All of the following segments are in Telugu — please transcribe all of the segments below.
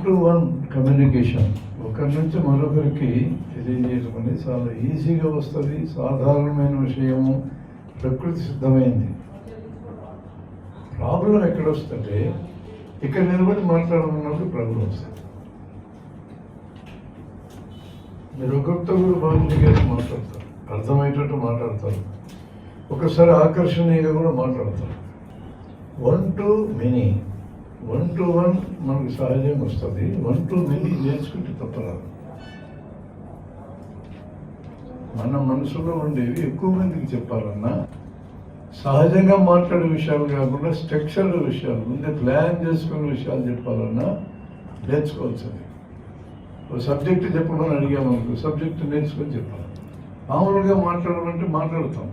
టు వన్ కమ్యూనికేషన్ ఒకరి నుంచి మరొకరికి తెలియజేయడం అనేది చాలా ఈజీగా వస్తుంది. సాధారణమైన విషయము, ప్రకృతి సిద్ధమైంది. ప్రాబ్లం ఎక్కడ వస్తుంటే ఇక్కడ నిలబడి మాట్లాడమన్నప్పుడు ప్రాబ్లం వస్తుంది. మీరు ఒకరితో కూడా బాగుందిగా మాట్లాడతారు, అర్థమయ్యేటట్టు మాట్లాడతారు, ఒకసారి ఆకర్షణీయంగా కూడా మాట్లాడతారు. 1 to many, 1 to 1 మనకు సహజంగా వస్తుంది. 1 to many నేర్చుకుంటే తప్పరాదు. మన మనసులో ఉండేవి ఎక్కువ మందికి చెప్పాలన్నా సహజంగా మాట్లాడే విషయాలు కాకుండా స్ట్రక్చర్డ్ విషయాలు, ముందే ప్లాన్ చేసుకునే విషయాలు చెప్పాలన్నా నేర్చుకోవాల్సింది. ఒక సబ్జెక్ట్ చెప్పమని అడిగామనుకో, సబ్జెక్ట్ నేర్చుకొని చెప్పాలి. మామూలుగా మాట్లాడమంటే మాట్లాడతాం.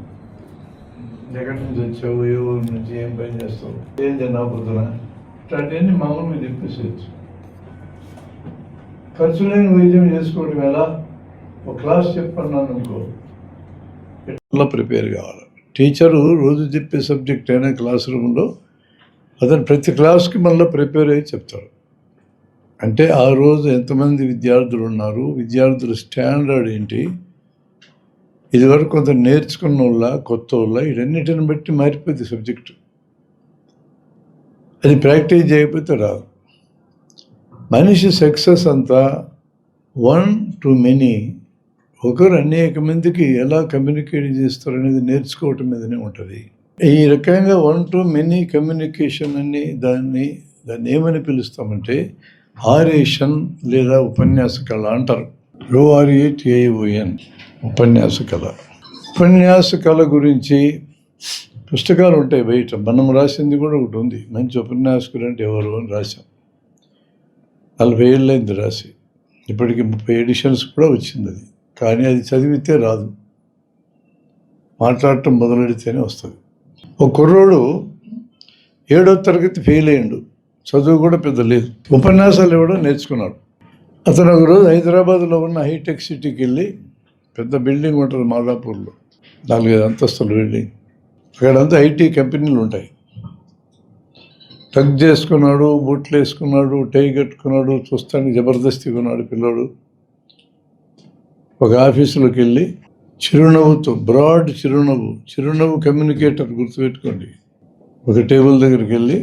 ఎక్కడి నుంచి వచ్చావు, ఏ ఊరు నుంచి, ఏం పని చేస్తావు, ఏం తిన్నావు పొద్దున, ఇట్లాంటివన్నీ మామూలుగా చెప్పేసేయచ్చు. ఖర్చు లేని వైద్యం చేసుకోవడం ఎలా? ఒక క్లాస్ చెప్పన్నాను అనుకో, ఎట్లా ప్రిపేర్ కావాలి. టీచరు రోజు చెప్పే సబ్జెక్ట్ అయినా క్లాస్ రూమ్లో అతను ప్రతి క్లాస్కి మళ్ళీ ప్రిపేర్ అయ్యి చెప్తాడు. అంటే ఆ రోజు ఎంతమంది విద్యార్థులు ఉన్నారు, విద్యార్థుల స్టాండర్డ్ ఏంటి, ఇదివరకు కొంత నేర్చుకున్న వాళ్ళ, కొత్త వాళ్ళ, వీటన్నిటిని బట్టి మారిపోతుంది సబ్జెక్టు. అది ప్రాక్టీస్ చేయకపోతే రాదు. మనిషి సక్సెస్ అంతా 1 to many, ఒకరు అనేక మందికి ఎలా కమ్యూనికేట్ చేస్తారు అనేది నేర్చుకోవటం మీదనే ఉంటుంది. ఈ రకంగా 1 to many కమ్యూనికేషన్ అని దాన్ని ఏమని పిలుస్తామంటే ఆరేషన్ లేదా ఉపన్యాస కళ అంటారు. ORATION, ఉపన్యాస కళ. ఉపన్యాస కళ గురించి పుస్తకాలు ఉంటాయి బయట. మనం రాసింది కూడా ఒకటి ఉంది, మంచి ఉపన్యాసకుడు అంటే ఎవరు అని రాశాం. 40 ఏళ్ళైంది రాసి, ఇప్పటికి 30 ఎడిషన్స్ కూడా వచ్చింది అది. కానీ అది చదివితే రాదు, మాట్లాడటం మొదలెడితేనే వస్తుంది. ఒక కుర్రోడు 7వ తరగతి ఫెయిల్ అయ్యిండు, చదువు కూడా పెద్ద లేదు, ఉపన్యాసాలు ఇవ్వడం నేర్చుకున్నాడు. అతను ఒకరోజు హైదరాబాద్లో ఉన్న హైటెక్ సిటీకి వెళ్ళి, పెద్ద బిల్డింగ్ ఉంటుంది మాదాపూర్లో, 4-5 అంతస్తుల బిల్డింగ్, అక్కడంతా ఐటీ కంపెనీలు ఉంటాయి. టక్ చేసుకున్నాడు, బూట్లు వేసుకున్నాడు, టై కట్టుకున్నాడు, చూస్తానికి జబర్దస్తిగా ఉన్నాడు పిల్లోడు. ఒక ఆఫీసులోకి వెళ్ళి చిరునవ్వుతో, బ్రాడ్ చిరునవ్వు కమ్యూనికేటర్ గుర్తుపెట్టుకోండి. ఒక టేబుల్ దగ్గరికి వెళ్ళి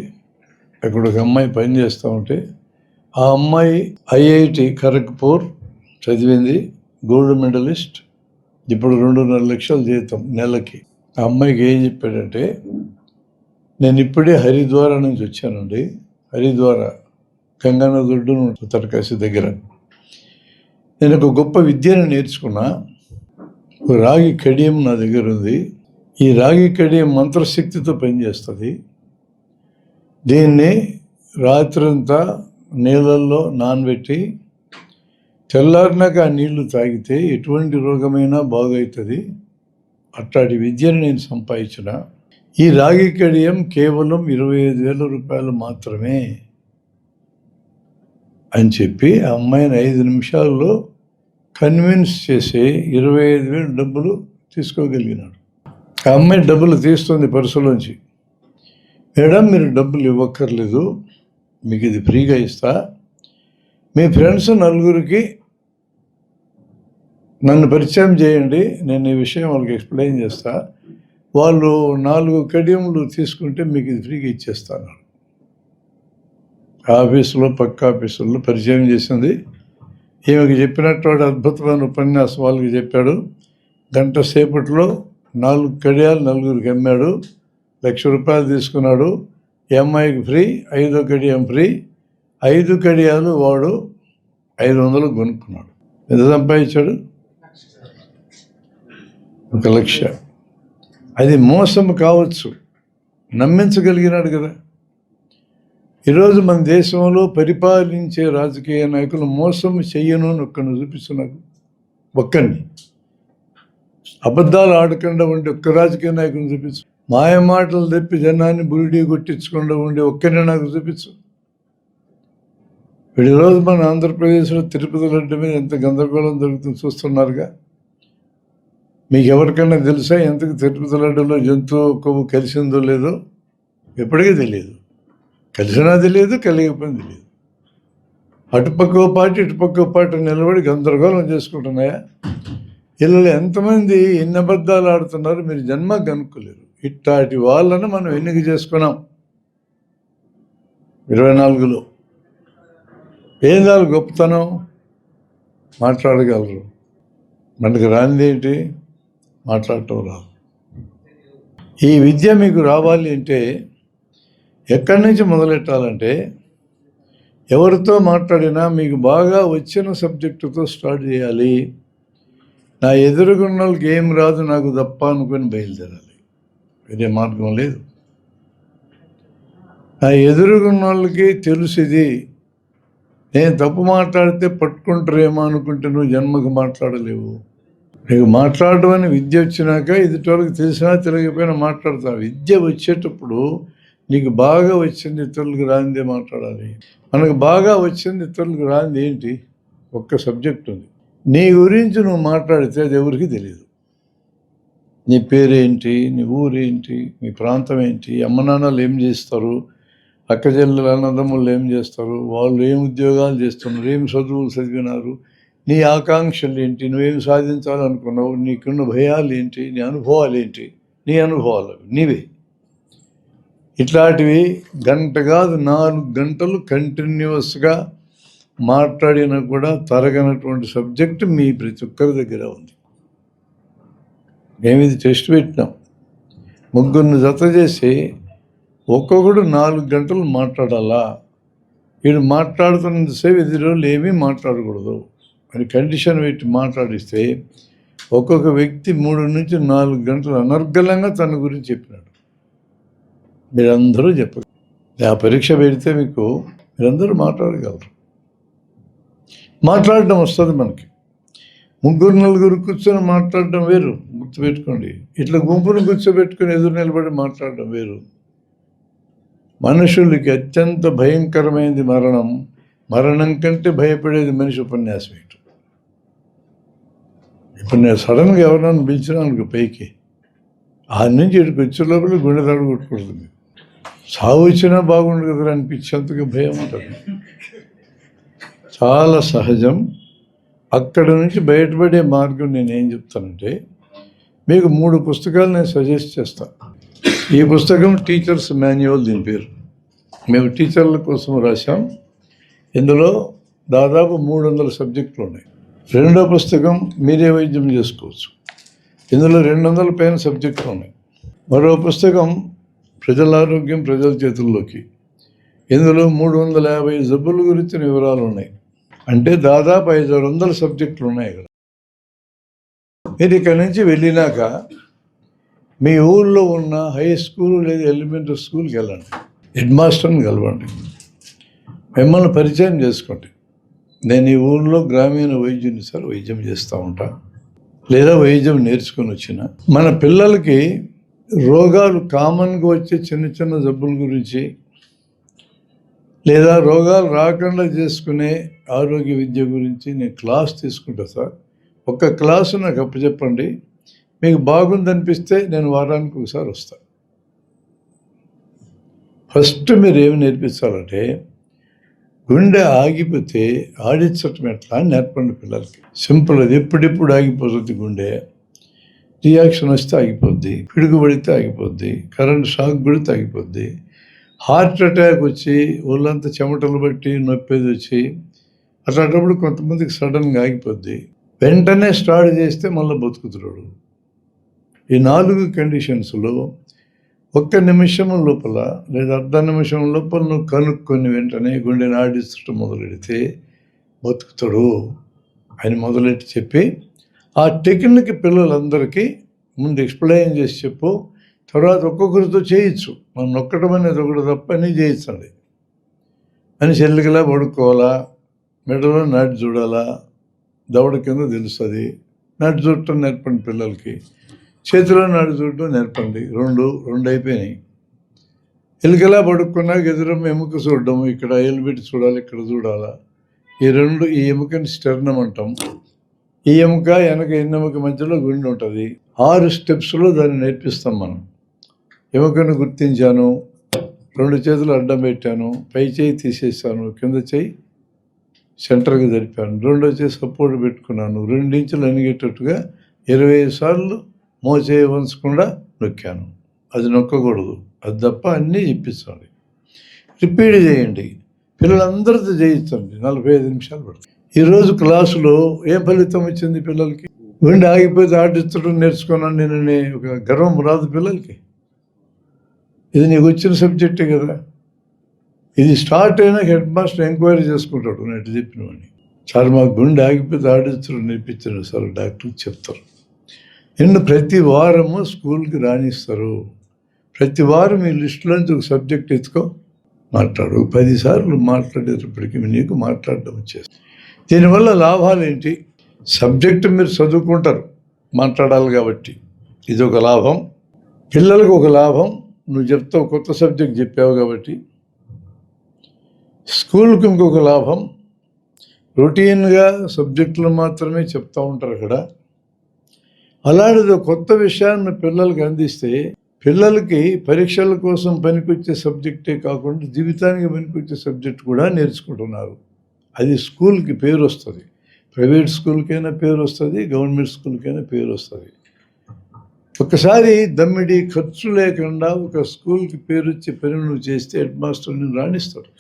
అక్కడ ఒక అమ్మాయి పని చేస్తూ ఉంటే, ఆ అమ్మాయి IIT ఖరగ్పూర్ చదివింది, గోల్డ్ మెడలిస్ట్, ఇప్పుడు 2.5 లక్షలు జీతం నెలకి. ఆ అమ్మాయికి ఏం చెప్పాడంటే, నేను ఇప్పుడే హరిద్వార నుంచి వచ్చానండి, హరిద్వార గంగానది ఒడ్డున ఉత్తరకాశీ దగ్గర. నేను ఒక గొప్ప విద్యను నేర్చుకున్నా, రాగి కడియం నా దగ్గర ఉంది. ఈ రాగి కడియం మంత్రశక్తితో పనిచేస్తుంది. దీన్ని రాత్రంతా నీళ్ళల్లో నానబెట్టి తెల్లారినాక ఆ నీళ్లు తాగితే ఎటువంటి రోగమైనా బాగవుతుంది. అట్లాంటి విద్యను నేను సంపాదించిన. ఈ రాగి కడియం కేవలం 25,000 రూపాయలు మాత్రమే అని చెప్పి ఆ అమ్మాయిని 5 నిమిషాల్లో కన్విన్స్ చేసి 25,000 డబ్బులు తీసుకోగలిగినాడు. ఆ అమ్మాయి డబ్బులు తీస్తుంది పర్సులోంచి. మేడం, మీరు డబ్బులు ఇవ్వక్కర్లేదు, మీకు ఇది ఫ్రీగా ఇస్తా. మీ ఫ్రెండ్స్ 4 నన్ను పరిచయం చేయండి, నేను ఈ విషయం వాళ్ళకి ఎక్స్ప్లెయిన్ చేస్తా. వాళ్ళు 4 కడియంలు తీసుకుంటే మీకు ఇది ఫ్రీగా ఇచ్చేస్తాను. ఆఫీసులో, పక్క ఆఫీసుల్లో పరిచయం చేసింది. ఈమెకి చెప్పినట్టు వాడు అద్భుతమైన ఉపన్యాసం వాళ్ళకి చెప్పాడు. గంట సేపట్లో 4 కడియాలు 4 అమ్మాడు, 1,00,000 రూపాయలు తీసుకున్నాడు. ఈ అమ్మాయికి ఫ్రీ, 5వ కడియం ఫ్రీ. 5 కడియాలు వాడు 500 కొనుక్కున్నాడు. ఎంత సంపాదించాడు? 1,00,000. అది మోసం కావచ్చు, నమ్మించగలిగినాడు కదా. ఈరోజు మన దేశంలో పరిపాలించే రాజకీయ నాయకులు మోసం చెయ్యను అని ఒక్కడిని చూపిస్తున్నారు. ఒక్కడిని, అబద్ధాలు ఆడకుండా ఉండే ఒక్క రాజకీయ నాయకుని చూపించు. మాయ మాటలు తెప్పి జనాన్ని బురిడి కొట్టించకుండా ఉండే ఒక్కరిని నాకు చూపించు. ఈరోజు మన ఆంధ్రప్రదేశ్లో తిరుపతి లడ్డు మీద ఎంత గందరగోళం జరుగుతుంది చూస్తున్నారుగా. మీకు ఎవరికైనా తెలుసా ఎంతకు తిరుపతి లడ్డులో జంతువు కొవ్వు కలిసిందో లేదో? ఎప్పటికీ తెలియదు. కలిసినా తెలియదు, కలిగిపోయింది తెలియదు. అటుపక్క పార్టీ ఇటుపక్క పార్టీ నిలబడి గందరగోళం చేసుకుంటున్నాయా? వీళ్ళు ఎంతమంది ఎన్ని అబద్ధాలు ఆడుతున్నారు మీరు జన్మ కనుక్కోలేరు. ఇట్లాంటి వాళ్ళను మనం ఎన్నిక చేసుకున్నాం 24లో. ఏం కాదు గొప్పతనం, మాట్లాడగలరు. మనకి రానిది ఏంటి? మాట్లాడటం రాదు. ఈ విద్య మీకు రావాలి అంటే ఎక్కడి నుంచి మొదలెట్టాలంటే, ఎవరితో మాట్లాడినా మీకు బాగా వచ్చిన సబ్జెక్టుతో స్టార్ట్ చేయాలి. నా ఎదురుగున్న వాళ్ళకి ఏం రాదు నాకు తప్ప అనుకొని బయలుదేరాలి. వేరే మార్గం లేదు. నా ఎదురుగున్న వాళ్ళకి తెలుసుది, నేను తప్పు మాట్లాడితే పట్టుకుంటారేమో అనుకుంటే నువ్వు జన్మకు మాట్లాడలేవు. నీకు మాట్లాడడం అని విద్య వచ్చినాక ఎదుటివాళ్ళకి తెలిసినా తెలియకపోయినా మాట్లాడతావు. విద్య వచ్చేటప్పుడు నీకు బాగా వచ్చింది ఇతరులకు రానిదే మాట్లాడాలి. మనకు బాగా వచ్చింది ఇతరులకు రానిది ఏంటి? ఒక్క సబ్జెక్ట్ ఉంది. నీ గురించి నువ్వు మాట్లాడితే అది ఎవరికి తెలియదు. నీ పేరేంటి, నీ ఊరేంటి, నీ ప్రాంతం ఏంటి, అమ్మ నాన్నలు ఏం చేస్తారు, అక్క చెల్లెలు అన్నదమ్ముళ్ళు ఏం చేస్తారు, వాళ్ళు ఏం ఉద్యోగాలు చేస్తున్నారు, ఏం చదువులు చదివినారు, నీ ఆకాంక్షలు ఏంటి, నువ్వేం సాధించాలనుకున్నావు, నీకున్న భయాలు ఏంటి, నీ అనుభవాలు ఏంటి, నీ అనుభవాలు నీవే. ఇట్లాంటివి గంట కాదు 4 గంటలు కంటిన్యూస్గా మాట్లాడినా కూడా తరగనటువంటి సబ్జెక్టు మీ ప్రతి ఒక్కరి దగ్గర ఉంది. మేమిది టెస్ట్ పెట్టినాం. 3 జత చేసి ఒక్కొక్కడు 4 గంటలు మాట్లాడాలా. వీడు మాట్లాడుతున్నంతసేపు ఎదురోళ్ళు ఏమీ మాట్లాడకూడదు అని కండిషన్ పెట్టి మాట్లాడిస్తే ఒక్కొక్క వ్యక్తి 3 నుంచి 4 గంటలు అనర్గళంగా తన గురించి చెప్పినాడు. మీరందరూ చెప్పరు. ఆ పరీక్ష పెడితే మీకు మీరందరూ మాట్లాడగలరు. మాట్లాడడం వస్తుంది మనకి. 3-4 కూర్చొని మాట్లాడడం వేరు, గుర్తుపెట్టుకోండి. ఇట్లా గుంపును కూర్చోబెట్టుకుని ఎదురు నిలబడి మాట్లాడడం వేరు. మనుషులకి అత్యంత భయంకరమైనది మరణం. మరణం కంటే భయపడేది మనిషి ఉపన్యాసం ఏంటి? ఇప్పుడు నేను సడన్గా ఎవరైనా పిలిచినాను పైకి, ఆ నుంచి ఇక్కడికి వచ్చే లోపల గుండె దాడు కొట్టుకుంటుంది. సాగు వచ్చినా బాగుండు కదా అనిపించేంతగా భయం ఉంటుంది. చాలా సహజం. అక్కడ నుంచి బయటపడే మార్గం నేనేం చెప్తానంటే, మీకు 3 పుస్తకాలు నేను సజెస్ట్ చేస్తాను. ఈ పుస్తకం టీచర్స్ మాన్యువల్, దీని పేరు. మేము టీచర్ల కోసం రాసాం. ఇందులో దాదాపు 300 సబ్జెక్టులు ఉన్నాయి. రెండో పుస్తకం మీరే వైద్యం చేసుకోవచ్చు. ఇందులో 200 పైన సబ్జెక్టులు ఉన్నాయి. మరో పుస్తకం ప్రజల ఆరోగ్యం ప్రజల చేతుల్లోకి. ఇందులో 350 జబ్బుల గురించిన వివరాలు ఉన్నాయి. అంటే దాదాపు 500 సబ్జెక్టులు ఉన్నాయి ఇక్కడ. మీరు ఇక్కడి నుంచి వెళ్ళినాక మీ ఊళ్ళో ఉన్న హై స్కూల్ లేదా ఎలిమెంటరీ స్కూల్కి వెళ్ళండి. హెడ్ మాస్టర్ని కలవండి. మిమ్మల్ని పరిచయం చేసుకోండి. నేను ఈ ఊళ్ళో గ్రామీణ వైద్యుని సార్, వైద్యం చేస్తూ ఉంటా, లేదా వైద్యం నేర్చుకొని వచ్చిన. మన పిల్లలకి రోగాలు కామన్గా వచ్చే చిన్న చిన్న జబ్బుల గురించి, లేదా రోగాలు రాకుండా చేసుకునే ఆరోగ్య విద్య గురించి నేను క్లాస్ తీసుకుంటా సార్. ఒక్క క్లాసు నాకు అప్పచెప్పండి. మీకు బాగుందనిపిస్తే నేను వారానికి ఒకసారి వస్తాను. ఫస్ట్ మీరు ఏమి నేర్పించాలంటే, గుండె ఆగిపోతే ఆడించటం ఎట్లా అని నేర్పండి పిల్లలకి. సింపుల్. అది ఎప్పుడెప్పుడు ఆగిపోతుంది గుండె. రియాక్షన్ వస్తే ఆగిపోద్ది, పిడుగు పడితే ఆగిపోద్ది, కరెంట్ షాక్ పడితే ఆగిపోద్ది, హార్ట్ అటాక్ వచ్చి ఒళ్ళంతా చెమటలు బట్టి నొప్పేది వచ్చి అట్లాంటప్పుడు కొంతమందికి సడన్గా ఆగిపోద్ది. వెంటనే స్టార్ట్ చేస్తే మళ్ళీ బతుకుతున్నాడు. ఈ 4 కండిషన్స్లో 1 నిమిషం లోపల లేదా అర్ధ నిమిషం లోపల నువ్వు కనుక్కొని వెంటనే గుండెని ఆడిస్తూ మొదలెడితే బతుకుతాడు అని మొదలెట్టి చెప్పి, ఆ టెక్నిక్ పిల్లలందరికీ ముందు ఎక్స్ప్లెయిన్ చేసి చెప్పు. తర్వాత ఒక్కొక్కరితో చేయొచ్చు. మనం నొక్కడం అనేది ఒకటి తప్ప అన్నీ చేయొచ్చండి. అని చెల్లికలా పడుకోవాలా, మెడలో నాటి చూడాలా, దవడ కింద తెలుస్తుంది. నాటి చూడటం నేర్పండి పిల్లలకి. చేతిలో నాటి చూడటం నేర్పండి. రెండు అయిపోయినాయి. ఎలుకలా పడుకున్నాక ఎదురమ్మ ఎముక చూడడం, ఇక్కడ ఎలుబెట్టి చూడాలి, ఇక్కడ చూడాలా. ఈ ఎముకని స్టెర్నం అంటాం. ఈ ఎముక వెనక ఎన్నెముక మధ్యలో గుండె ఉంటుంది. 6 స్టెప్స్లో దాన్ని నేర్పిస్తాం మనం. ఎముకను గుర్తించాను, 2 చేతులు అడ్డం పెట్టాను, పై చేయి తీసేసాను, కింద చేయి సెంటర్గా జరిపాను. రెండో చేయి సపోర్ట్ పెట్టుకున్నాను. 2 ఇంచులు అణిగేటట్టుగా 25 సార్లు మోచేయి వంచకుండా నొక్కాను. అది నొక్కకూడదు, అది తప్ప అన్నీ చెప్పించండి. రిపీట్ చేయండి. పిల్లలందరితో చేయించండి. 45 నిమిషాలు పడుతుంది. ఈరోజు క్లాసులో ఏం ఫలితం వచ్చింది పిల్లలకి? గుండె ఆగిపోతే ఆడించడం నేర్చుకున్నాను నేననే ఒక గర్వం రాదు పిల్లలకి. ఇది నీకు వచ్చిన సబ్జెక్టే కదా. ఇది స్టార్ట్ అయినా హెడ్ మాస్టర్ ఎంక్వైరీ చేసుకుంటాడు నేను చెప్పినవని. సార్ మాకు గుండె ఆగిపోతే ఆడించడం నేర్పించారు సార్ డాక్టర్కి చెప్తారు. నిన్ను ప్రతి వారము స్కూల్కి రాణిస్తారు. ప్రతి వారం మీ లిస్టులోంచి ఒక సబ్జెక్ట్ ఎత్తుకో, మాట్లాడు. 10 సార్లు మాట్లాడేటప్పటికీ నీకు మాట్లాడడం వచ్చేస్తుంది. దీనివల్ల లాభాలు ఏంటి? సబ్జెక్టు మీరు చదువుకుంటారు, మాట్లాడాలి కాబట్టి ఇది ఒక లాభం. పిల్లలకు ఒక లాభం, నువ్వు చెప్తావు, కొత్త సబ్జెక్ట్ చెప్పావు కాబట్టి. స్కూల్కి ఇంకొక లాభం, రొటీన్గా సబ్జెక్టులు మాత్రమే చెప్తూ ఉంటారు అక్కడ. అలాంటిది కొత్త విషయాన్ని పిల్లలకి అందిస్తే పిల్లలకి పరీక్షల కోసం పనికొచ్చే సబ్జెక్టే కాకుండా జీవితానికి పనికొచ్చే సబ్జెక్ట్ కూడా నేర్చుకుంటున్నారు. అది స్కూల్కి పేరు వస్తుంది. ప్రైవేట్ స్కూల్కైనా పేరు వస్తుంది, గవర్నమెంట్ స్కూల్కైనా పేరు వస్తుంది. ఒకసారి దమ్మిడి ఖర్చు లేకుండా ఒక స్కూల్కి పేరు వచ్చే పని నువ్వు చేస్తే హెడ్ మాస్టర్ నేను రాణిస్తాడు.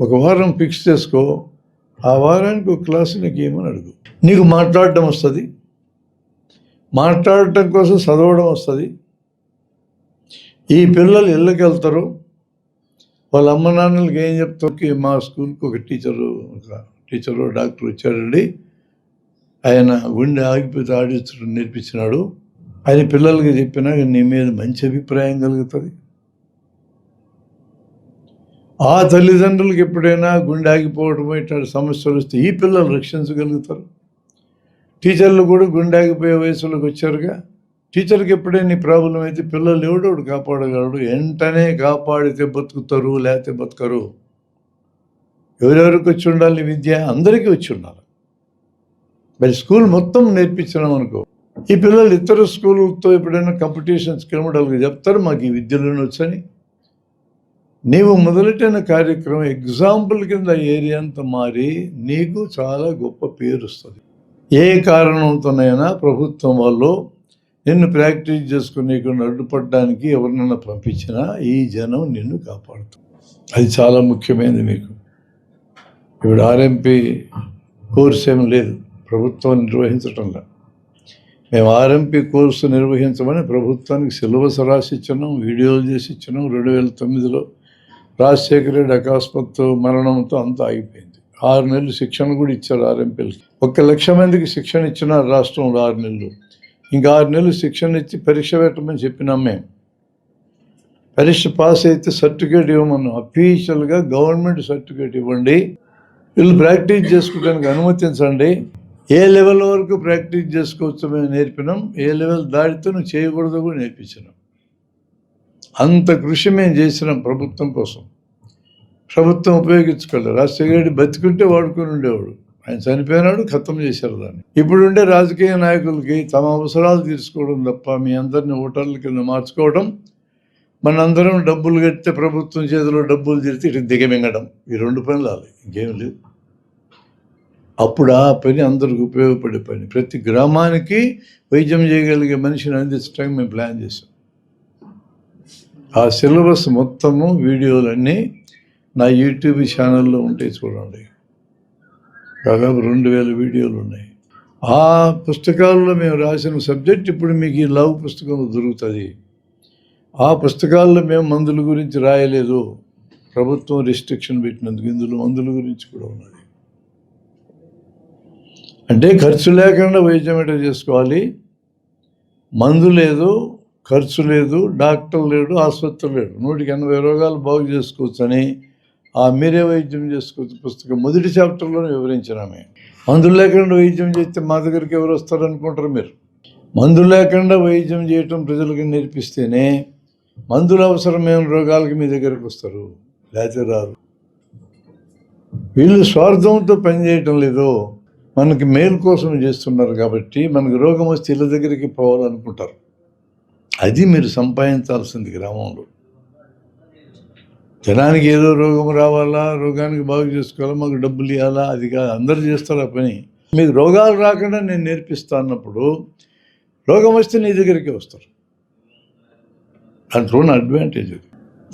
ఒక వారం ఫిక్స్ చేసుకో. ఆ వారానికి ఒక క్లాసు నీకు ఏమని అడుగు. నీకు మాట్లాడడం వస్తుంది, మాట్లాడటం కోసం చదవడం వస్తుంది. ఈ పిల్లలు ఇళ్ళకి వెళ్తారు, వాళ్ళ అమ్మ నాన్నలకి ఏం చెప్తారు? మా స్కూల్కి ఒక టీచరు డాక్టర్ వచ్చాడండి, ఆయన గుండె ఆగిపోతే ఆడించడం నేర్పించినాడు అని పిల్లలకి చెప్పినా నీ మీద మంచి అభిప్రాయం కలుగుతుంది. ఆ తల్లిదండ్రులకు ఎప్పుడైనా గుండె ఆగిపోవడం ఇట్లాంటి సమస్యలు వస్తే ఈ పిల్లలు రక్షించగలుగుతారు. టీచర్లు కూడా గుండె ఆగిపోయే వయసులోకి వచ్చారుగా. టీచర్కి ఎప్పుడైనా నీ ప్రాబ్లం అయితే పిల్లలు ఎవడోడు కాపాడగలడు. వెంటనే కాపాడితే బతుకుతారు, లేకపోతే బతకరు. ఎవరెవరికి వచ్చి ఉండాలి విద్య? అందరికీ వచ్చి ఉండాలి. మరి స్కూల్ మొత్తం నేర్పించినాం అనుకో, ఈ పిల్లలు ఇతర స్కూళ్ళతో ఎప్పుడైనా కాంపిటీషన్స్కి వెళ్ళడానికి చెప్తారు మాకు ఈ విద్యలోనే వచ్చని. నీవు మొదలెట్టిన కార్యక్రమం ఎగ్జాంపుల్ కింద ఏరియా అంతా మారి నీకు చాలా గొప్ప పేరు వస్తుంది. ఏ కారణంతోనైనా ప్రభుత్వం వాళ్ళు నిన్ను ప్రాక్టీస్ చేసుకునేకుండా అడ్డుపడడానికి ఎవరినైనా పంపించినా ఈ జనం నిన్ను కాపాడుతుంది. అది చాలా ముఖ్యమైనది. మీకు ఇప్పుడు ఆర్ఎంపీ కోర్సు ఏమి లేదు ప్రభుత్వం నిర్వహించటంలో. మేము ఆర్ఎంపీ కోర్సు నిర్వహించమని ప్రభుత్వానికి సిలబస్ రాసి ఇచ్చినాం, వీడియోలు చేసి ఇచ్చినాం. 2009లో రాజశేఖర రెడ్డి అకస్మాత్తు మరణంతో అంతా ఆగిపోయింది. 6 నెలలు శిక్షణ కూడా ఇచ్చారు ఆర్ఎంపీలకి. 1,00,000 మందికి శిక్షణ ఇచ్చినారు రాష్ట్రంలో 6 నెలలు. ఇంకా 6 నెలలు శిక్షణ ఇచ్చి పరీక్ష పెట్టమని చెప్పినాం. మేము పరీక్ష పాస్ అయితే సర్టిఫికేట్ ఇవ్వమన్నాం. అఫీషియల్గా గవర్నమెంట్ సర్టిఫికేట్ ఇవ్వండి, వీళ్ళు ప్రాక్టీస్ చేసుకోవడానికి అనుమతించండి. ఏ లెవెల్ వరకు ప్రాక్టీస్ చేసుకోవచ్చు మేము నేర్పినాం, ఏ లెవెల్ దాటితే నువ్వు చేయకూడదు కూడా నేర్పించినాం. అంత కృషి మేము చేసినాం ప్రభుత్వం కోసం. ప్రభుత్వం ఉపయోగించుకోలేదు. రాజశేఖర రెడ్డి బతికుంటే వాడుకొని ఉండేవాడు, ఆయన చనిపోయినాడు, ఖతం చేశారు దాన్ని. ఇప్పుడుండే రాజకీయ నాయకులకి తమ అవసరాలు తీర్చుకోవడం తప్ప మీ అందరినీ ఓటర్ల కింద మార్చుకోవడం, మనందరం డబ్బులు కడితే ప్రభుత్వం చేతిలో డబ్బులు తీరితే ఇటు దిగమింగడం, ఈ 2 పనులు ఆలి, ఇంకేం లేవు. అప్పుడు ఆ పని అందరికి ఉపయోగపడే పని. ప్రతి గ్రామానికి వైద్యం చేయగలిగే మనిషిని అందించడానికి మేము ప్లాన్ చేసాం. ఆ సిలబస్ మొత్తము వీడియోలన్నీ నా యూట్యూబ్ ఛానల్లో ఉంటాయి, చూడండి. దాదాపు 2000 వీడియోలు ఉన్నాయి. ఆ పుస్తకాల్లో మేము రాసిన సబ్జెక్ట్ ఇప్పుడు మీకు ఈ లవ్ పుస్తకంలో దొరుకుతుంది. ఆ పుస్తకాల్లో మేము మందుల గురించి రాయలేదు, ప్రభుత్వం రిస్ట్రిక్షన్ పెట్టినందుకు ఇందులో మందుల గురించి కూడా ఉన్నది. అంటే ఖర్చు లేకుండా వైద్యం ఎట్లా చేసుకోవాలి, మందు లేదు, ఖర్చు లేదు, డాక్టర్ లేడు, ఆసుపత్రి లేడు, 180 రోగాలు బాగు చేసుకోవచ్చు అని మీరే వైద్యం చేసుకోవచ్చు పుస్తకం మొదటి చాప్టర్లోనే వివరించినామే. మందులు లేకుండా వైద్యం చేస్తే మా దగ్గరికి ఎవరు వస్తారనుకుంటారు మీరు? మందులు లేకుండా వైద్యం చేయటం ప్రజలకు నేర్పిస్తేనే మందులు అవసరమైన రోగాలకి మీ దగ్గరకు వస్తారు, లేకపోతే రారు. వీళ్ళు స్వార్థంతో పనిచేయటం లేదు, మనకి మేలు కోసం చేస్తున్నారు కాబట్టి మనకు రోగం వస్తే ఇళ్ళ దగ్గరికి పోవాలనుకుంటారు. అది మీరు సంపాదించాల్సింది గ్రామంలో. జనానికి ఏదో రోగం రావాలా, రోగానికి బాగు చేసుకోవాలా, మాకు డబ్బులు ఇవ్వాలా, అది కాదు. అందరూ చేస్తారు ఆ పని. మీకు రోగాలు రాకుండా నేను నేర్పిస్తా అన్నప్పుడు రోగం వస్తే నీ దగ్గరికి వస్తారు. దాంట్లో ఉన్న అడ్వాంటేజ్.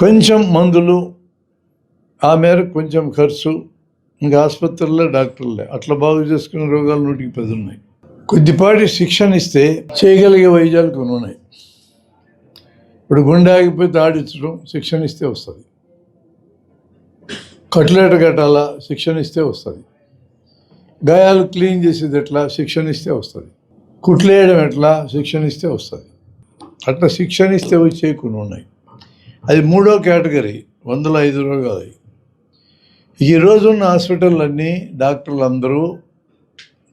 కొంచెం మందులు, ఆ మేరకు కొంచెం ఖర్చు, ఇంకా ఆసుపత్రుల్లో డాక్టర్లే అట్లా బాగు చేసుకునే రోగాలు 100కి 10 ఉన్నాయి. కొద్దిపాటి శిక్షణ ఇస్తే చేయగలిగే వైద్యాలు కొన్ని ఉన్నాయి. ఇప్పుడు గుండె ఆగిపోతే ఆడించడం శిక్షణ ఇస్తే వస్తుంది. కట్లెట్ కట్టాలా, శిక్షణ ఇస్తే వస్తుంది. గాయాలు క్లీన్ చేసేది ఎట్లా, శిక్షణ ఇస్తే వస్తుంది. కుట్లేయడం ఎట్లా, శిక్షణ ఇస్తే వస్తుంది. అట్లా శిక్షణ ఇస్తే వచ్చే కొన్ని ఉన్నాయి. అది 3వ కేటగిరీ, 105 రోగాలు. ఈ రోజున్న హాస్పిటల్లన్నీ డాక్టర్లు అందరూ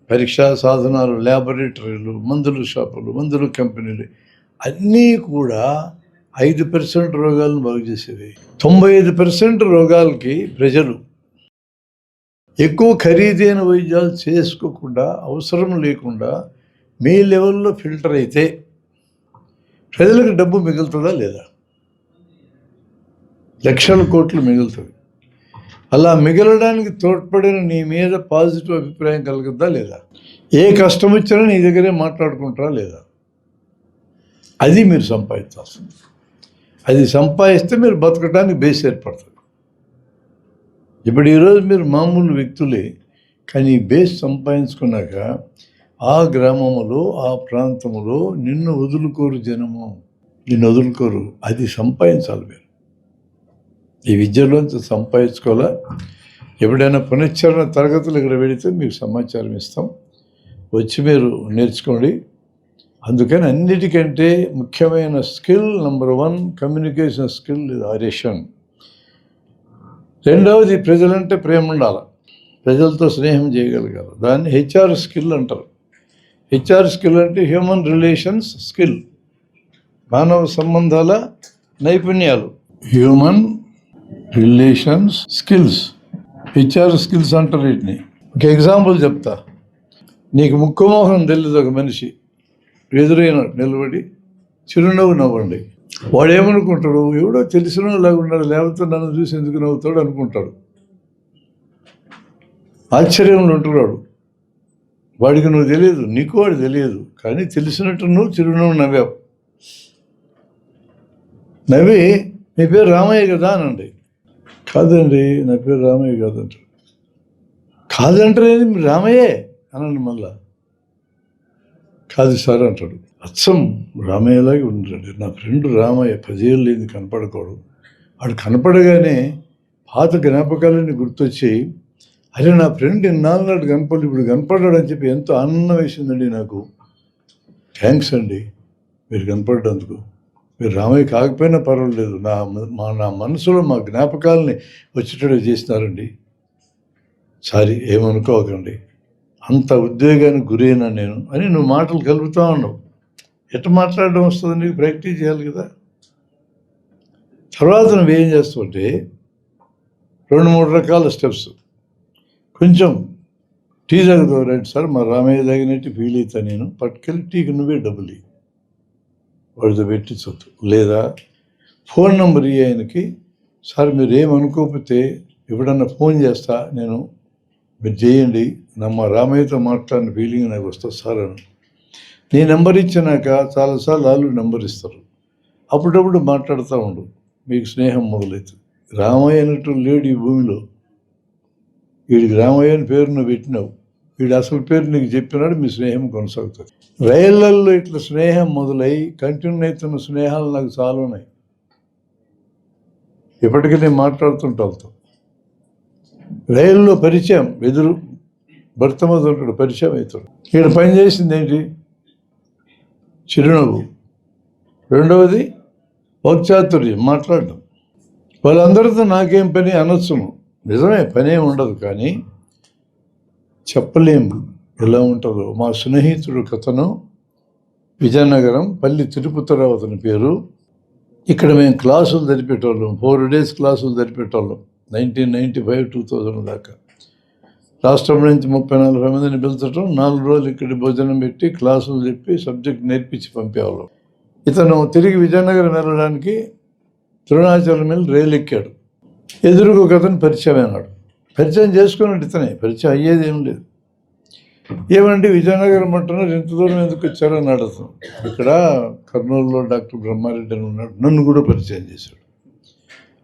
పరీక్షా సాధనాలు, ల్యాబొరేటరీలు, మందుల షాపులు, మందుల కంపెనీలు అన్నీ కూడా 5% రోగాలను బాగు చేసేవి. 95% రోగాలకి ప్రజలు ఎక్కువ ఖరీదైన వైద్యాలు చేసుకోకుండా, అవసరం లేకుండా మీ లెవెల్లో ఫిల్టర్ అయితే ప్రజలకు డబ్బు మిగులుతుందా లేదా? లక్షల కోట్లు మిగులుతుంది. అలా మిగలడానికి తోడ్పడిన నీ మీద పాజిటివ్ అభిప్రాయం కలుగుద్దా లేదా? ఏ కష్టం వచ్చినా నీ దగ్గరే మాట్లాడుకుంటారా లేదా? అది మీరు సంపాదించాల్సింది. అది సంపాదిస్తే మీరు బతకడానికి బేస్ ఏర్పడుతుంది. ఇప్పుడు ఈరోజు మీరు మామూలు వ్యక్తులే, కానీ ఈ బేస్ సంపాదించుకున్నాక ఆ గ్రామములో, ఆ ప్రాంతంలో నిన్ను వదులుకోరు జనము, నిన్ను వదులుకోరు. అది సంపాదించాలి మీరు. ఈ విద్యలోంచి సంపాదించుకోవాలా. ఎప్పుడైనా పునశ్చరణ తరగతులు ఇక్కడ పెడితే మీకు సమాచారం ఇస్తాం, వచ్చి మీరు నేర్చుకోండి. అందుకని అన్నిటికంటే ముఖ్యమైన స్కిల్ నెంబర్ 1 కమ్యూనికేషన్ స్కిల్ ఇది ఆరేషన్. రెండవది ప్రజలంటే ప్రేమ ఉండాలి, ప్రజలతో స్నేహం చేయగలగాలి. దాన్ని HR స్కిల్ అంటారు. HR స్కిల్ అంటే హ్యూమన్ రిలేషన్స్ స్కిల్, మానవ సంబంధాల నైపుణ్యాలు. Human relations skills, HR skills అంటారు వీటిని. ఒక ఎగ్జాంపుల్ చెప్తా. నీకు ముక్కుమోహం తెలియదు, ఒక మనిషి ఎదురైన నిలబడి చిరునవ్వు నవ్వండి. వాడు ఏమనుకుంటాడు, ఎవడో తెలిసిన లాగా ఉన్నాడు, లేకపోతే నన్ను చూసి ఎందుకు నవ్వుతాడు అనుకుంటాడు. ఆశ్చర్యంలో ఉంటున్నాడు. వాడికి నువ్వు తెలియదు, నీకు వాడు తెలియదు, కానీ తెలిసినట్టు నువ్వు చిరునవ్వు నవ్వావు. నవ్వి నీ పేరు రామయ్య కదా అనండి. కాదండి నా పేరు రామయ్య కాదంటాడు. కాదంటారే రామయ్యే అనండి. మళ్ళా కాదు సార్ అంటాడు. అచ్చం రామయ్యలాగే ఉంటాడు. నా ఫ్రెండ్ రామయ్య 10 ఏళ్ళు లేని కనపడకూడదు. వాడు కనపడగానే పాత జ్ఞాపకాలన్నీ గుర్తొచ్చి, అరే నా ఫ్రెండ్ ఇన్నాళ్ళు నాడు కనపడి ఇప్పుడు కనపడ్డాడు అని చెప్పి ఎంతో ఆనందం వేసిందండి నాకు. థ్యాంక్స్ అండి మీరు కనపడ్డందుకు. మీరు రామయ్య కాకపోయినా పర్వాలేదు, నా మనసులో మా జ్ఞాపకాలని వచ్చేటట్టు చేసినారండి. సారీ ఏమనుకోకండి, అంత ఉద్వేగానికి గురైనా నేను అని నువ్వు మాటలు కలుపుతూ ఉన్నావు. ఎట్లా మాట్లాడడం వస్తుంది నీకు? ప్రాక్టీస్ చేయాలి కదా. తర్వాత నువ్వేం చేస్తావంటే 2-3 రకాల స్టెప్స్. కొంచెం టీ తాగుతావు, రైట్ సార్ మా రామయ్య తాగినట్టు ఫీల్ అవుతా నేను, పట్టుకెళ్ళి టీకి నువ్వే డబ్బులు ఇవ్వు, వాడితో పెట్టించొద్దు. లేదా ఫోన్ నెంబర్ ఇవి ఆయనకి, సార్ మీరు ఏమనుకోకపోతే ఎప్పుడన్నా ఫోన్ చేస్తా నేను, మీరు చేయండి, మా రామయ్యతో మాట్లాడిన ఫీలింగ్ నాకు వస్తుంది సార్ అని. నీ నెంబర్ ఇచ్చినాక చాలాసార్లు వాళ్ళు నెంబర్ ఇస్తారు, అప్పుడప్పుడు మాట్లాడుతూ ఉండు, మీకు స్నేహం మొదలవుతుంది. రామయ్య అన్నట్టు లేడు ఈ భూమిలో. వీడికి రామయ్య అని పేరు నువ్వు పెట్టినావు, వీడు అసలు పేరు నీకు చెప్పినాడు, మీ స్నేహం కొనసాగుతుంది. రైళ్లల్లో ఇట్లా స్నేహం మొదలై కంటిన్యూ అవుతున్న స్నేహాలు నాకు చాలా ఉన్నాయి. ఇప్పటికీ నేను మాట్లాడుతుంటా వాళ్ళతో. రైల్లో పరిచయం, ఎదురు భర్త మీద ఉంటాడు, పరిచయం అవుతాడు. ఇక్కడ పని చేసింది ఏంటి? చిరునవ్వు. రెండవది వాక్చాతుర్యం, మాట్లాడడం. వాళ్ళందరితో నాకేం పని అనొచ్చును, నిజమే పని ఏమి ఉండదు, కానీ చెప్పలేము ఎలా ఉంటుందో. మా స్నేహితుడు కథను విజయనగరం, పల్లి తిరుపతిరావు అతని పేరు. ఇక్కడ మేము క్లాసులు జరిపేటోళ్ళం, 4 days క్లాసులు జరిపేటోళ్ళం 1995-2000 దాకా. రాష్ట్రం నుంచి 30-40 మందిని పిలుచడం, 4 రోజులు ఇక్కడ భోజనం పెట్టి క్లాసులు చెప్పి సబ్జెక్ట్ నేర్పించి పంపేవాళ్ళం. ఇతను తిరిగి విజయనగరం వెళ్ళడానికి తిరుణాచలం వెళ్ళి రైలు ఎక్కాడు. ఎదురుగా ఒక అతను పరిచయం అయినాడు. పరిచయం చేసుకున్నట్టు ఇతనే, పరిచయం అయ్యేది ఏం లేదు. ఏమంటే విజయనగరం అంటున్నారు, ఎంత దూరం ఎందుకు వచ్చారన్నాడు అతను. ఇక్కడ కర్నూలులో డాక్టర్ బ్రహ్మారెడ్డి అని ఉన్నాడు, నన్ను కూడా పరిచయం చేశాడు.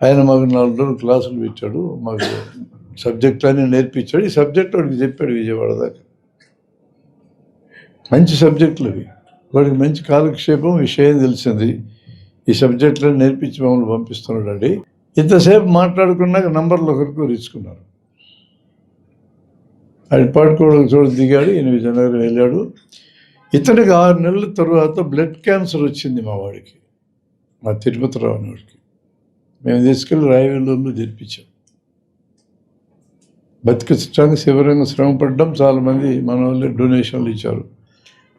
ఆయన మాకు 4 రోజులు క్లాసులు పెట్టాడు, మాకు సబ్జెక్టులన్నీ నేర్పించాడు. ఈ సబ్జెక్ట్ వాడికి చెప్పాడు విజయవాడ దాకా. మంచి సబ్జెక్టులు అవి, వాడికి మంచి కాలక్షేపం, విషయం తెలిసింది. ఈ సబ్జెక్టులను నేర్పించి మమ్మల్ని పంపిస్తున్నాడు అండి. ఇంతసేపు మాట్లాడుకున్నాక నంబర్లు ఒకరికి ఇచ్చుకున్నారు. ఆయన పాడుకోవడానికి చోటు దిగాడు, ఈయన విజయనగరం వెళ్ళాడు. ఇతనికి 6 నెలల తర్వాత బ్లడ్ క్యాన్సర్ వచ్చింది మా వాడికి, మా తిరుపతిరావు అనే వాడికి. మేము తీసుకెళ్ళి రాయవెల్లూరులో జరిపించాం. బతికించడానికి శివరంగా శ్రమపడ్డాం. చాలామంది మన వాళ్ళే డొనేషన్లు ఇచ్చారు,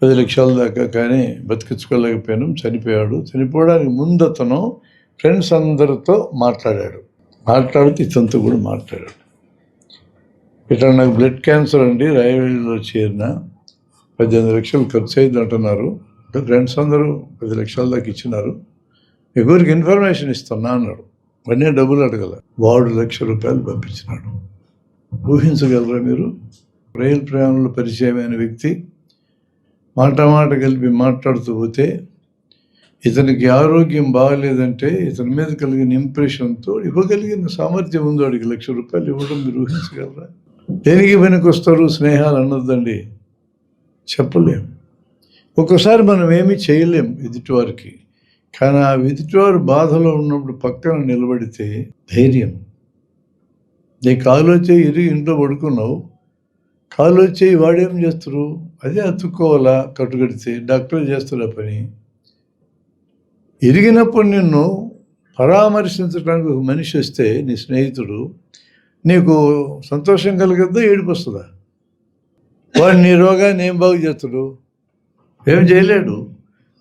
10 లక్షల దాకా. కానీ బతికించుకోలేకపోయాం. చనిపోయాడు. చనిపోవడానికి ముందు అతను ఫ్రెండ్స్ అందరితో మాట్లాడితే ఇతనితో కూడా మాట్లాడాడు. ఇట్లా నాకు బ్లడ్ క్యాన్సర్ అండి, రాయవెల్లిలో చేరిన 18 లక్షలు ఖర్చు అయింది అంటున్నారు. ఫ్రెండ్స్ అందరూ 10 లక్షల దాకా ఇచ్చినారు, ఎవరికి ఇన్ఫర్మేషన్ ఇస్తున్నా అన్నాడు. అన్నీ డబ్బులు అడగల. వాడు ₹1,00,000 పంపించినాడు. ఊహించగలరా మీరు? రైలు ప్రయాణంలో పరిచయమైన వ్యక్తి మాట కలిపి మాట్లాడుతూ పోతే, ఇతనికి ఆరోగ్యం బాగలేదంటే ఇతని మీద కలిగిన ఇంప్రెషన్తో ఇవ్వగలిగిన సామర్థ్యం ఉంది వాడికి. ₹1,00,000 ఇవ్వడం మీరు ఊహించగలరా? దేనికి వెనక్కి వస్తారు? స్నేహాలు అన్నదండి, చెప్పలేం. ఒక్కోసారి మనం ఏమీ చేయలేం ఎదుటివారికి. కానీ ఆ ఎదుటివారు బాధలో ఉన్నప్పుడు పక్కన నిలబడితే ధైర్యం. నీ కాలు వచ్చి ఇరిగి ఇంట్లో పడుకున్నావు, కాలు వచ్చి వాడేం చేస్తారు? అదే అతుక్కోవాలా, కట్టుకడితే డాక్టర్ చేస్తున్న పని. ఇరిగినప్పుడు నిన్ను పరామర్శించడానికి ఒక మనిషి వస్తే, నీ స్నేహితుడు, నీకు సంతోషం కలగద్దా, ఏడుపు వస్తుందా? వాడు నీ రోగాన్ని ఏం బాగు చేస్తాడు? ఏం చేయలేడు.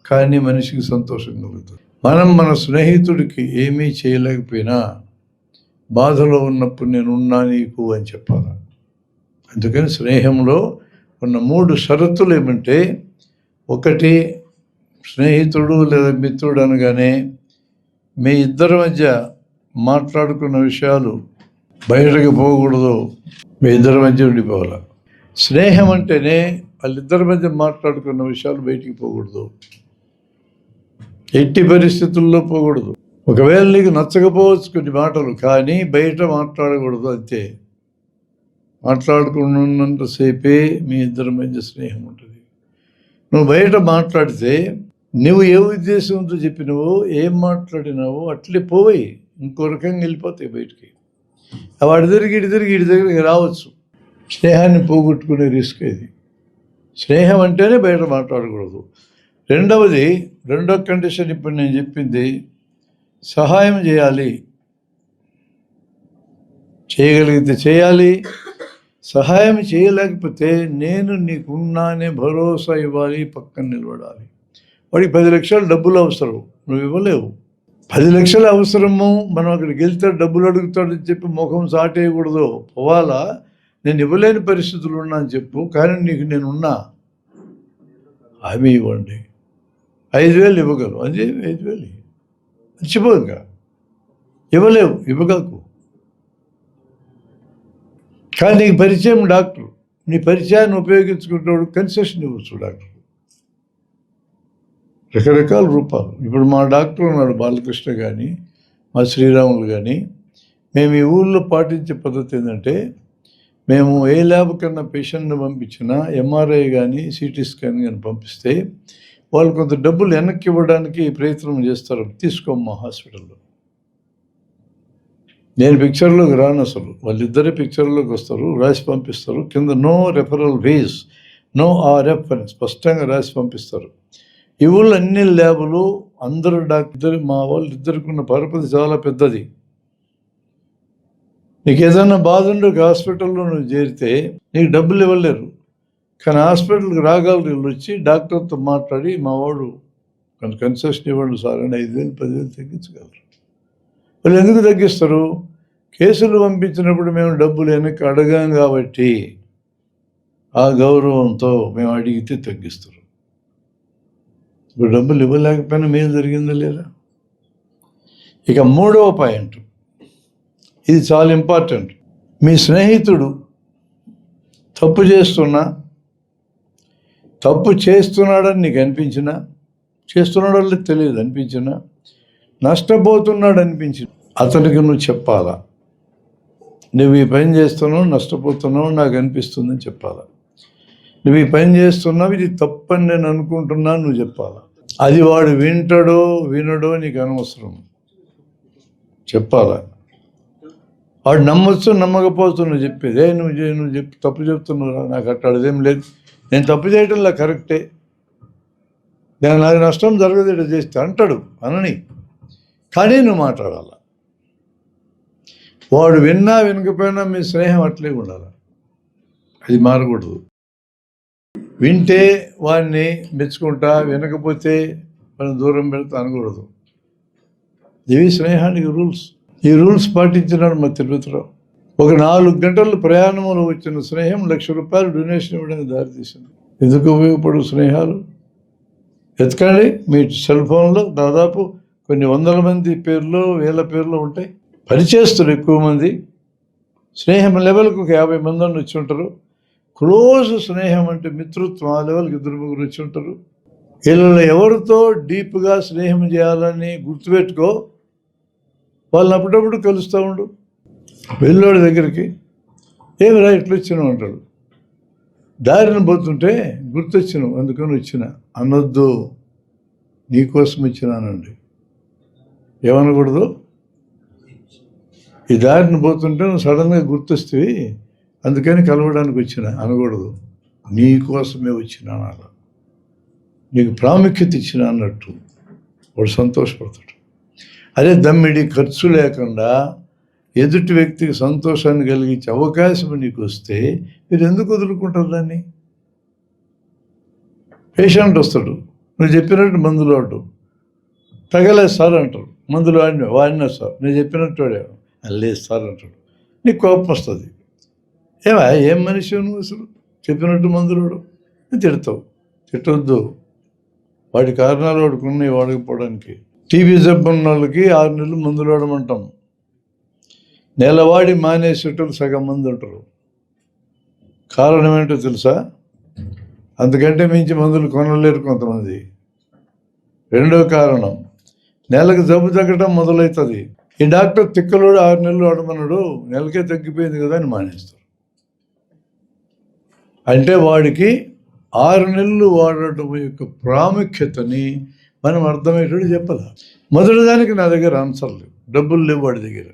కానీ మనిషికి సంతోషం కలుగుతుంది. మనం మన స్నేహితుడికి ఏమీ చేయలేకపోయినా బాధలో ఉన్నప్పుడు నేనున్నా నీకు అని చెప్పాలి. అందుకని స్నేహంలో ఉన్న 3 షరతులు ఏమంటే, 1 స్నేహితుడు లేదా మిత్రుడు అనగానే మీ ఇద్దరి మధ్య మాట్లాడుకున్న విషయాలు బయటకు పోకూడదు, మీ ఇద్దరి మధ్య ఉండిపోవాలి. స్నేహం అంటేనే వాళ్ళిద్దరి మధ్య మాట్లాడుకున్న విషయాలు బయటికి పోకూడదు, ఎట్టి పరిస్థితుల్లో పోకూడదు. ఒకవేళ నీకు నచ్చకపోవచ్చు కొన్ని మాటలు, కానీ బయట మాట్లాడకూడదు, అంతే. మాట్లాడుకున్నంతసేపే మీ ఇద్దరి మధ్య స్నేహం ఉంటుంది. నువ్వు బయట మాట్లాడితే నువ్వు ఏ ఉద్దేశంతో చెప్పినావో, ఏం మాట్లాడినావో అట్లే పోయి ఇంకో రకంగా వెళ్ళిపోతాయి బయటికి. వాడి దగ్గరికి రావచ్చు. స్నేహాన్ని పోగొట్టుకునే రిస్క్ ఇది. స్నేహం అంటేనే బయట మాట్లాడకూడదు. రెండో కండిషన్ ఇప్పుడు నేను చెప్పింది, సహాయం చేయాలి. చేయగలిగితే చేయాలి, సహాయం చేయలేకపోతే నేను నీకున్నానే భరోసా ఇవ్వాలి, పక్కన నిలబడాలి. వాడికి 10 లక్షలు డబ్బులు అవసరం, నువ్వు ఇవ్వలేవు. 10 లక్షలు అవసరము, మనం అక్కడికి వెళ్తే డబ్బులు అడుగుతాడని చెప్పి ముఖం సాటేయకూడదు. పోవాలా, నేను ఇవ్వలేని పరిస్థితులు ఉన్నా అని చెప్పు, కానీ నీకు నేనున్నా, హామీ ఇవ్వండి. 5,000 ఇవ్వగలవు, అదే 5,000 మర్చిపో. ఇంకా ఇవ్వలేవు, ఇవ్వగలకు. కానీ నీకు పరిచయం డాక్టర్, నీ పరిచయాన్ని ఉపయోగించుకుంటాడు, కన్సెషన్ ఇవ్వచ్చు డాక్టర్. రకరకాల రూపాలు. ఇప్పుడు మా డాక్టర్ ఉన్నాడు బాలకృష్ణ కానీ, మా శ్రీరాములు కానీ, మేము ఈ ఊళ్ళో పాటించే పద్ధతి ఏంటంటే, మేము ఏ ల్యాబ్ కన్నా పేషెంట్ని పంపించినా, ఎంఆర్ఐ కానీ సిటీ స్కాన్ కానీ పంపిస్తే వాళ్ళు కొంత డబ్బులు వెనక్కి ఇవ్వడానికి ప్రయత్నం చేస్తారు. తీసుకోమ్మా హాస్పిటల్లో, నేను పిక్చర్లోకి రాను అసలు, వాళ్ళిద్దరే పిక్చర్లోకి వస్తారు, రాసి పంపిస్తారు. కింద no referral fees, no RF అని స్పష్టంగా రాసి పంపిస్తారు. ఈ ఊళ్ళో అన్ని ల్యాబులు అందరూ డాక్టర్, మా వాళ్ళు ఇద్దరికి ఉన్న పరపతి చాలా పెద్దది. నీకు ఏదైనా బాధ ఉండే హాస్పిటల్లో నువ్వు చేరితే నీకు డబ్బులు ఇవ్వలేరు, కానీ హాస్పిటల్కి రాగలరు. వీళ్ళు వచ్చి డాక్టర్తో మాట్లాడి, మా వాడు కన్సెషన్ ఇవ్వండి సార్ అని 5,000 10,000 తగ్గించగలరు. వాళ్ళు ఎందుకు తగ్గిస్తారు? కేసులు పంపించినప్పుడు మేము డబ్బులు వెనక్కి అడగాం కాబట్టి ఆ గౌరవంతో మేము అడిగితే తగ్గిస్తారు. ఇప్పుడు డబ్బులు ఇవ్వలేకపోయినా మేలు జరిగిందా లేదా? ఇక 3వ పాయింట్, ఇది చాలా ఇంపార్టెంట్. మీ స్నేహితుడు తప్పు చేస్తున్నాడని నీకు అనిపించినా, చేస్తున్నాడో తెలియదు అనిపించినా, నష్టపోతున్నాడు అనిపించిన అతనికి నువ్వు చెప్పాలా, నువ్వు ఈ పని చేస్తున్నావు, నష్టపోతున్నావు, నాకు అనిపిస్తుందని చెప్పాలా. నువ్వు ఈ పని చేస్తున్నావు, ఇది తప్పని నేను అనుకుంటున్నాను, నువ్వు చెప్పాలా. అది వాడు వింటాడో వినడో నీకు అనవసరం, చెప్పాలా. వాడు నమ్మొచ్చు నమ్మకపోవచ్చు, నువ్వు చెప్పేది నువ్వు చెప్పి తప్పు చెప్తున్నావురా, నాకు అట్టాడదేం లేదు, నేను తప్పు చేయటంలా కరెక్టే, నాకు నష్టం జరగదు ఇట్లా చేస్తే అంటాడు, అనని. కానీ నువ్వు మాట్లాడాల. వాడు విన్నా వినకపోయినా మీ స్నేహం అట్లే ఉండాలి, అది మారకూడదు. వింటే వాడిని మెచ్చుకుంటా, వినకపోతే వాడిని దూరం పెడతా అనకూడదు. ఇవి స్నేహానికి రూల్స్. ఈ రూల్స్ పాటించినాడు మా తిరుపతిరావు. ఒక 4 గంటలు ప్రయాణంలో వచ్చిన స్నేహం ₹1,00,000 డొనేషన్ ఇవ్వడానికి దారితీసింది. ఎందుకు ఉపయోగపడు స్నేహాలు? ఎతకండి, మీ సెల్ ఫోన్లో దాదాపు కొన్ని 100 మంది పేర్లు, 1000 పేర్లు ఉంటాయి. పరిచయస్తులు ఎక్కువ మంది, స్నేహం లెవెల్కి ఒక 50 మంది అని వచ్చి ఉంటారు. క్లోజ్ స్నేహం అంటే మిత్రత్వం, ఆ లెవెల్కి 2-3 వచ్చి ఉంటారు. వీళ్ళని ఎవరితో డీప్గా స్నేహం చేయాలని గుర్తుపెట్టుకో, వాళ్ళని అప్పుడప్పుడు కలుస్తూ ఉండు. వెళ్ళోడి దగ్గరికి, ఏమిరా ఇట్లా వచ్చినావు అంటాడు. దారిని పోతుంటే గుర్తొచ్చినావు అందుకని వచ్చిన అనొద్దు, నీకోసం వచ్చినానండి. ఏమనకూడదు, ఈ దారిని పోతుంటే నువ్వు సడన్గా గుర్తొస్తేవి అందుకని కలవడానికి వచ్చిన అనకూడదు. నీకోసమే వచ్చినా, నీకు ప్రాముఖ్యత ఇచ్చిన అన్నట్టు వాడు సంతోషపడతాడు. అదే దమ్మిడి ఖర్చు లేకుండా ఎదుటి వ్యక్తికి సంతోషాన్ని కలిగించే అవకాశం నీకు వస్తే మీరు ఎందుకు వదులుకుంటారు దాన్ని? పేషెంట్ వస్తాడు, నువ్వు చెప్పినట్టు మందులు వాడు, తగలేదు సార్ అంటారు, మందులు వాడినా సార్ నేను చెప్పినట్టు వాడే, లేదు సార్ అంటాడు. నీకు కోపం వస్తుంది. ఏం మనిషి నువ్వు అసలు, చెప్పినట్టు మందులోడు తిడతావు. తిట్టొద్దు, వాడి కారణాలు వాడికి ఉన్నాయి వాడకపోవడానికి. టీబీ జబ్బు ఉన్న వాళ్ళకి 6 నెలలు మందులు వాడమంటాం. నెలవాడి మానేసేటోళ్ళు సగం మంది ఉంటారు. కారణం ఏంటో తెలుసా? అందుకంటే మించి మందులు కొనలేరు కొంతమంది. రెండో కారణం, నెలకు జబ్బు తగ్గడం మొదలవుతుంది. ఈ డాక్టర్ తిక్కలోడు 6 నెలలు వాడమన్నాడు, నెలకే తగ్గిపోయింది కదా అని మానేస్తారు. అంటే వాడికి 6 నెలలు వాడటం యొక్క ప్రాముఖ్యతని మనం అర్థమయ్యేటట్టు చెప్పాలి. మొదటి దానికి నా దగ్గర ఆన్సర్ లేవు, డబ్బులు లేవు వాడి దగ్గర.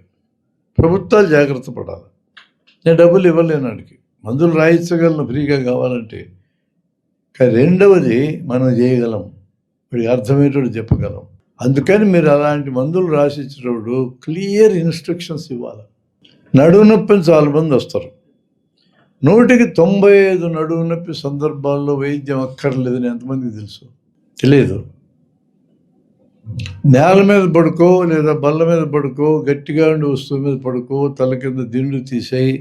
ప్రభుత్వాలు జాగ్రత్త పడాలి. నేను డబ్బులు ఇవ్వలేను వాడికి, మందులు రాయించగలను ఫ్రీగా కావాలంటే. కానీ రెండవది మనం చేయగలం, వాడికి అర్థమయ్యేటట్టు చెప్పగలం. అందుకని మీరు అలాంటి మందులు రాసిచ్చేటప్పుడు క్లియర్ ఇన్స్ట్రక్షన్స్ ఇవ్వాలి. నడుము నొప్పిని చాలా మంది వస్తారు. 100కి 95 నడుము నొప్పి సందర్భాల్లో వైద్యం అక్కర్లేదని ఎంతమందికి తెలుసు? తెలియదు. నేల మీద పడుకో లేదా బల్ల మీద పడుకో, గట్టిగా ఉండి వస్తువు మీద పడుకో, తల కింద దిండు తీసేయి,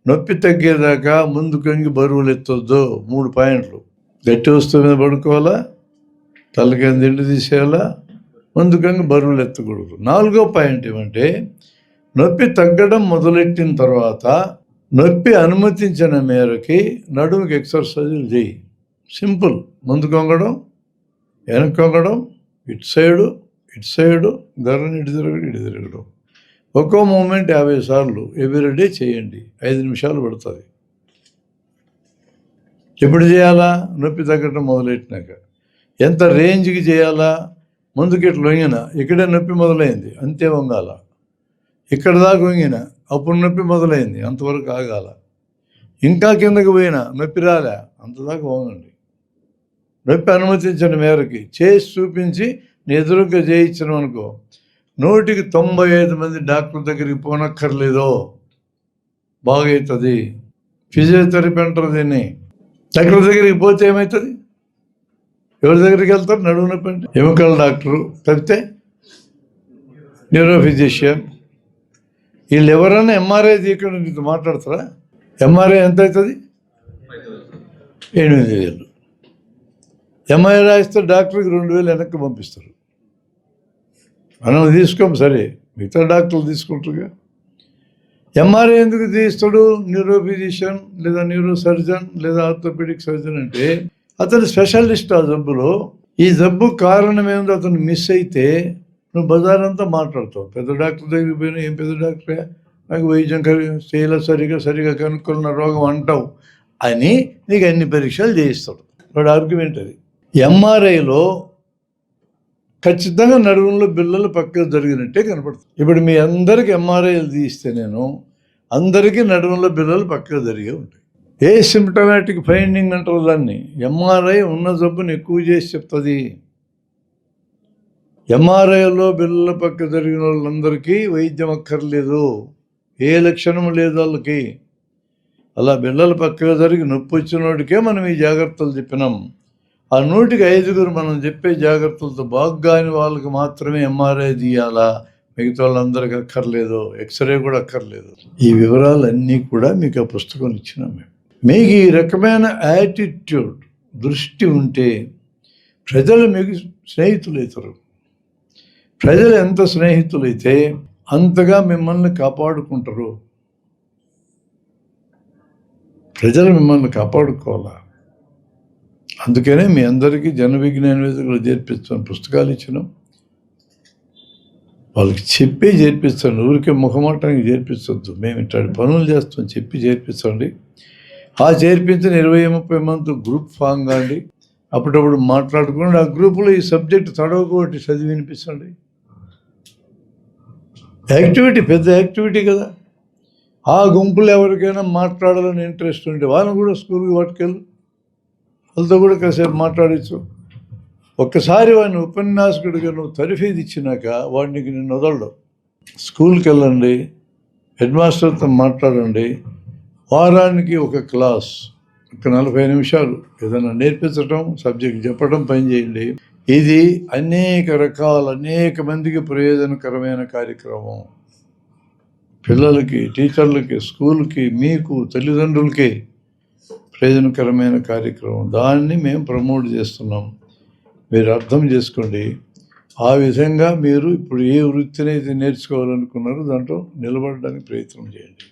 నొప్పి తగ్గేదాకా ముందు కంగి బరువులు ఎత్తొద్దు. 3 పాయింట్లు. గట్టి వస్తువు మీద పడుకోవాలా, తల కింద దిండు తీసేయాలా, ముందు కంగి బరువులు ఎత్తకూడదు. 4వ పాయింట్ ఏమంటే, నొప్పి తగ్గడం మొదలెట్టిన తర్వాత నొప్పి అనుమతించిన మేరకి నడుముకి ఎక్సర్సైజులు చేయి. సింపుల్. ముందు కొంగడం, వెనక్కి కొంగడం, ఇటు సైడు ధరని ఇటు తిరగడం. ఒక్కో మూమెంట్ 50 సార్లు ఎవ్రీడే చేయండి. 5 నిమిషాలు పడుతుంది. ఎప్పుడు చేయాలా? నొప్పి తగ్గడం మొదలెట్టినాక. ఎంత రేంజ్కి చేయాలా? ముందుకి ఇట్లా వంగిన, ఇక్కడే నొప్పి మొదలైంది, అంతే వంగాల. ఇక్కడ దాకా వంగిన, అప్పుడు నొప్పి మొదలైంది, అంతవరకు ఆగాల. ఇంకా కిందకి పోయినా నొప్పి రాలే, అంతదాకా వంగండి. నొప్పి అనుమతించిన మేరకి చేసి చూపించి నీ ఎదురుగా చేయించడం అనుకో, 100కి 95 మంది డాక్టర్ దగ్గరికి పోనక్కర్లేదో, బాగవుతుంది. ఫిజియోథెరపీ అంటారు దీన్ని. డాక్టర్ దగ్గరికి పోతే ఏమవుతుంది? ఎవరి దగ్గరికి వెళ్తారు? నడుము నొప్పి అంటే ఎముకల డాక్టరు, తప్పితే న్యూరో ఫిజిషియన్. వీళ్ళు ఎవరైనా ఎంఆర్ఐ తీయకుండా నీతో మాట్లాడతారా? ఎంఆర్ఐ ఎంత అవుతుంది? 8,000. ఎంఆర్ఐ రాయిస్తే డాక్టర్కి 2,000 వెనక్కి పంపిస్తారు. మనం తీసుకోం, సరే మిగతా డాక్టర్లు తీసుకుంటారుగా. ఎంఆర్ఐ ఎందుకు తీస్తాడు? న్యూరోఫిజిషియన్ లేదా న్యూరో సర్జన్ లేదా ఆర్థోపెడిక్ సర్జన్ అంటే అతను స్పెషలిస్ట్ ఆ జబ్బులో. ఈ జబ్బు కారణం ఏందో అతను మిస్ అయితే నువ్వు బజారంతా మాట్లాడతావు. పెద్ద డాక్టర్ దగ్గరికి పోయినా ఏం పెద్ద డాక్టరే, నాకు వైద్యం చేయలేదు, సరిగా కనుక్కున్న రోగం అంటావు అని నీకు అన్ని పరీక్షలు చేయిస్తాడు. వాడు ఆర్గ్యుమెంట్ అది. ఎంఆర్ఐలో ఖచ్చితంగా నడుములో బిళ్ళలు పక్కకు జరిగినట్టే కనపడుతుంది. ఇప్పుడు మీ అందరికి ఎంఆర్ఐలు తీస్తే నేను అందరికీ నడుములో బిళ్ళలు పక్కకు జరిగే ఉంటాయి. ఏ సిమ్టమాటిక్ ఫైండింగ్ అంటారు దాన్ని. ఎంఆర్ఐ ఉన్న జబ్బుని ఎక్కువ చేసి చెప్తుంది. ఎంఆర్ఐలో బిళ్ళల పక్క జరిగిన వాళ్ళందరికీ వైద్యం అక్కర్లేదు, ఏ లక్షణం లేదు వాళ్ళకి. అలా బిళ్ళల పక్కగా జరిగి నొప్పి వచ్చిన వాడికే మనం ఈ జాగ్రత్తలు చెప్పినాం. ఆ 100కి 5 మనం చెప్పే జాగ్రత్తలతో బాగాని వాళ్ళకి మాత్రమే ఎంఆర్ఐ తీయాలా, మిగతా వాళ్ళందరికీ అక్కర్లేదు, ఎక్స్రే కూడా అక్కర్లేదు. ఈ వివరాలన్నీ కూడా మీకు ఆ పుస్తకం ఇచ్చినాం మేము. మీకు ఈ రకమైన యాటిట్యూడ్, దృష్టి ఉంటే ప్రజలు మీకు స్నేహితులవుతారు. ప్రజలు ఎంత స్నేహితులైతే అంతగా మిమ్మల్ని కాపాడుకుంటారు. ప్రజలు మిమ్మల్ని కాపాడుకోవాలా. అందుకనే మీ అందరికీ జన విజ్ఞాన వేదికలో చేర్పిస్తాను, పుస్తకాలు ఇచ్చినాం. వాళ్ళకి చెప్పి చేర్పిస్తాను, ఊరికే ముఖమాటానికి చేర్పించవద్దు. మేము ఇట్లాంటి పనులు చేస్తాం చెప్పి చేర్పించండి. ఆ చేర్పించిన 20-30 మంది గ్రూప్ ఫామ్ కాండి. అప్పుడప్పుడు మాట్లాడుకోండి. ఆ గ్రూపులో ఈ సబ్జెక్ట్ తడవకోటి చదివి వినిపించండి. యాక్టివిటీ పెద్ద యాక్టివిటీ కదా. ఆ గుంపులు ఎవరికైనా మాట్లాడాలని ఇంట్రెస్ట్ ఉంటే వాళ్ళని కూడా స్కూల్కి పట్టుకెళ్ళు, వాళ్ళతో కూడా కాసేపు మాట్లాడచ్చు. ఒక్కసారి వాడిని ఉపన్యాసకుడిగా నువ్వు తరఫీదు ఇచ్చినాక వాడికి నిన్ను వదలడు. స్కూల్కి వెళ్ళండి, హెడ్ మాస్టర్తో మాట్లాడండి. వారానికి ఒక క్లాస్, ఒక 40 నిమిషాలు ఏదైనా నేర్పించడం, సబ్జెక్ట్ చెప్పడం, పని చేయండి. ఇది అనేక మందికి ప్రయోజనకరమైన కార్యక్రమం. పిల్లలకి, టీచర్లకి, స్కూల్కి, మీకు, తల్లిదండ్రులకి ప్రయోజనకరమైన కార్యక్రమం. దాన్ని మేము ప్రమోట్ చేస్తున్నాం. మీరు అర్థం చేసుకోండి. ఆ విధంగా మీరు ఇప్పుడు ఏ వృత్తిని అయితే నేర్చుకోవాలనుకున్నారో దాంట్లో నిలబడడానికి ప్రయత్నం చేయండి.